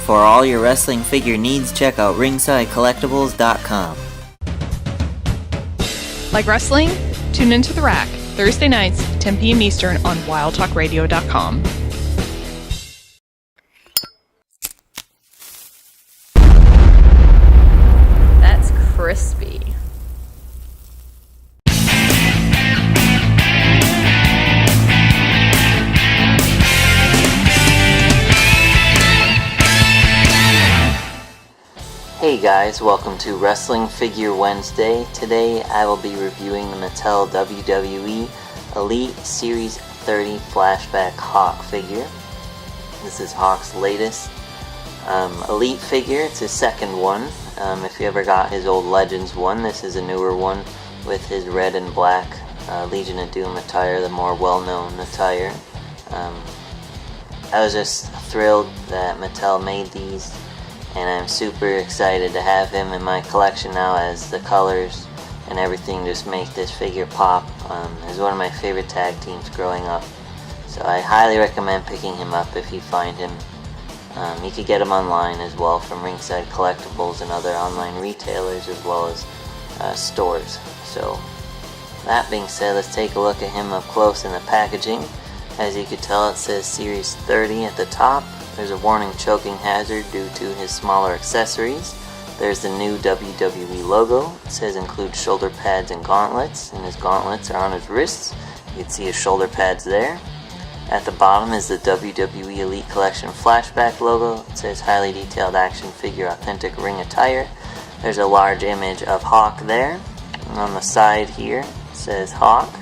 For all your wrestling figure needs, check out ringsidecollectibles.com. Like wrestling? Tune into The Rack, Thursday nights, 10 p.m. Eastern on wildtalkradio.com. That's crispy. Hey guys, welcome to Wrestling Figure Wednesday. Today I will be reviewing the Mattel WWE Elite Series 30 Flashback Hawk figure. This is Hawk's latest Elite figure. It's his second one. If you ever got his old Legends one, this is a newer one with his red and black Legion of Doom attire, the more well-known attire. I was just thrilled that Mattel made these, and I'm super excited to have him in my collection now, as the colors and everything just make this figure pop. He's one of my favorite tag teams growing up, so I highly recommend picking him up if you find him. You could get him online as well from Ringside Collectibles and other online retailers, as well as stores. So that being said, let's take a look at him up close in the packaging. As you can tell, it says Series 30 at the top. There's a warning choking hazard due to his smaller accessories. There's the new WWE logo. It says include shoulder pads and gauntlets, and his gauntlets are on his wrists. You can see his shoulder pads there. At the bottom is the WWE Elite Collection Flashback logo. It says highly detailed action figure authentic ring attire. There's a large image of Hawk there. And on the side here it says Hawk.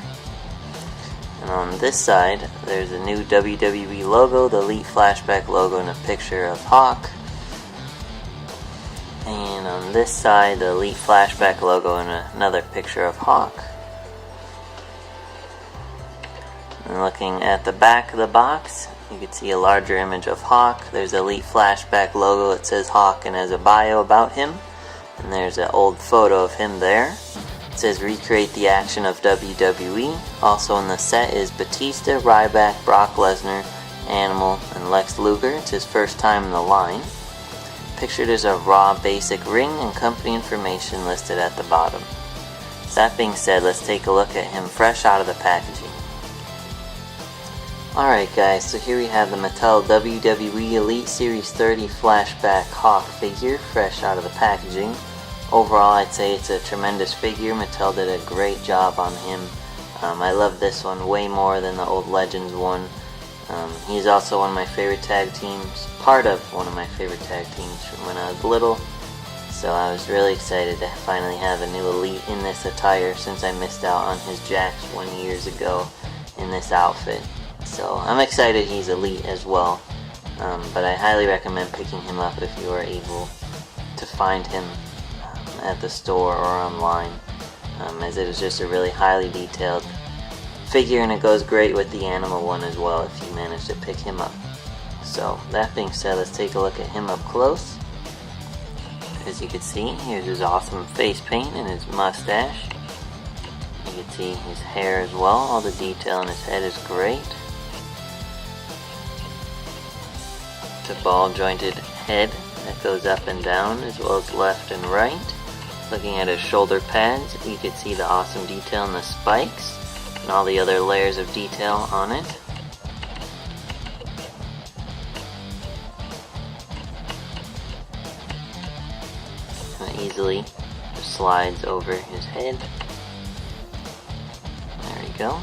And on this side, there's a new WWE logo, the Elite Flashback logo, and a picture of Hawk. And on this side, the Elite Flashback logo and another picture of Hawk. And looking at the back of the box, you can see a larger image of Hawk. There's the Elite Flashback logo, it says Hawk and has a bio about him. And there's an old photo of him there. It says recreate the action of WWE. Also in the set is Batista, Ryback, Brock Lesnar, Animal, and Lex Luger. It's his first time in the line. Pictured is a raw basic ring and company information listed at the bottom. So that being said, let's take a look at him fresh out of the packaging. Alright guys, so here we have the Mattel WWE Elite Series 30 Flashback Hawk figure, fresh out of the packaging. Overall, I'd say it's a tremendous figure. Mattel did a great job on him. I love this one way more than the old Legends one. He's also one of my favorite tag teams, part of one of my favorite tag teams from when I was little. So I was really excited to finally have a new Elite in this attire, since I missed out on his Jax 1 years ago in this outfit. So I'm excited he's Elite as well. But I highly recommend picking him up if you are able to find him at the store or online, as it is just a really highly detailed figure, and it goes great with the Animal one as well if you manage to pick him up. So that being said, let's take a look at him up close. As you can see, here's his awesome face paint and his mustache. You can see his hair as well. All the detail on his head is great. It's a ball jointed head that goes up and down, as well as left and right. Looking at his shoulder pads, you can see the awesome detail in the spikes and all the other layers of detail on it. And it easily just slides over his head. There we go.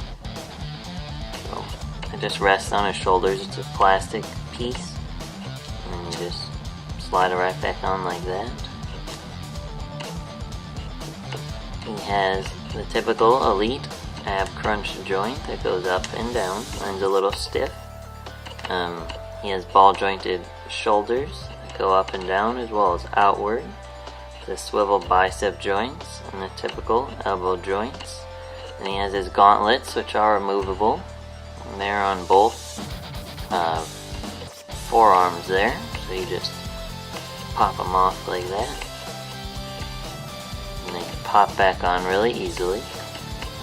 So it just rests on his shoulders. It's a plastic piece, and you just slide it right back on like that. He has the typical Elite ab crunch joint that goes up and down. Mine's a little stiff. He has ball jointed shoulders that go up and down as well as outward. The swivel bicep joints and the typical elbow joints. And he has his gauntlets, which are removable. And they're on both forearms there. So you just pop them off like that. And they can pop back on really easily.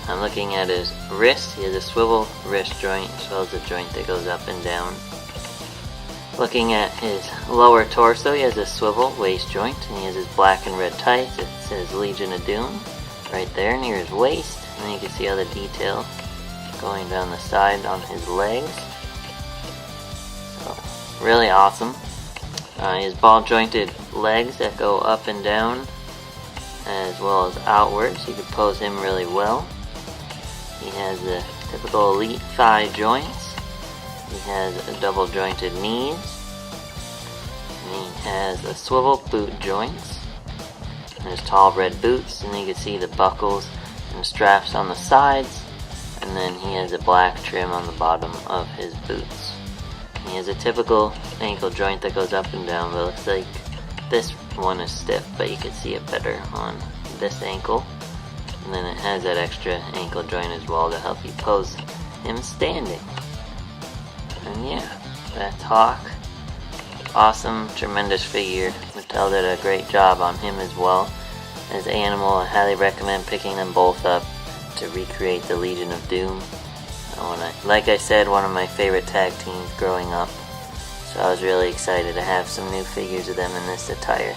I'm looking at his wrist. He has a swivel wrist joint as well as a joint that goes up and down. Looking at his lower torso, he has a swivel waist joint, and he has his black and red tights. It says Legion of Doom right there near his waist, and then you can see all the detail going down the side on his legs. So, really awesome. He has ball jointed legs that go up and down as well as outwards. You can pose him really well. He has the typical elite thigh joints. He has a double jointed knees. And he has a swivel boot joints. And his tall red boots, and you can see the buckles and straps on the sides. And then he has a black trim on the bottom of his boots. And he has a typical ankle joint that goes up and down, but it looks like this one is stiff, but you can see it better on this ankle. And then it has that extra ankle joint as well to help you pose him standing. And yeah, that's Hawk. Awesome, tremendous figure. Mattel did a great job on him as well. As Animal, I highly recommend picking them both up to recreate the Legion of Doom. Like I said, one of my favorite tag teams growing up. So I was really excited to have some new figures of them in this attire.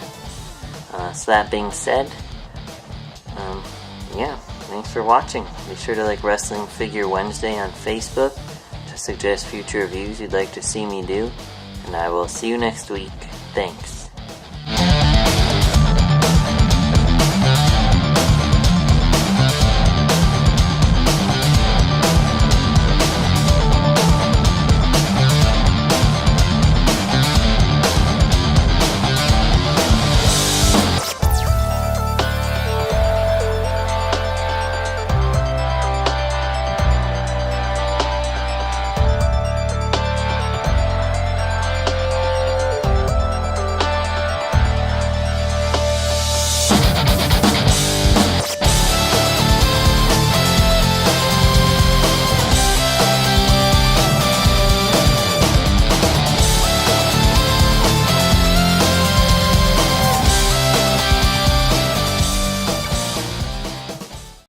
So that being said, yeah, thanks for watching. Be sure to like Wrestling Figure Wednesday on Facebook to suggest future reviews you'd like to see me do. And I will see you next week. Thanks.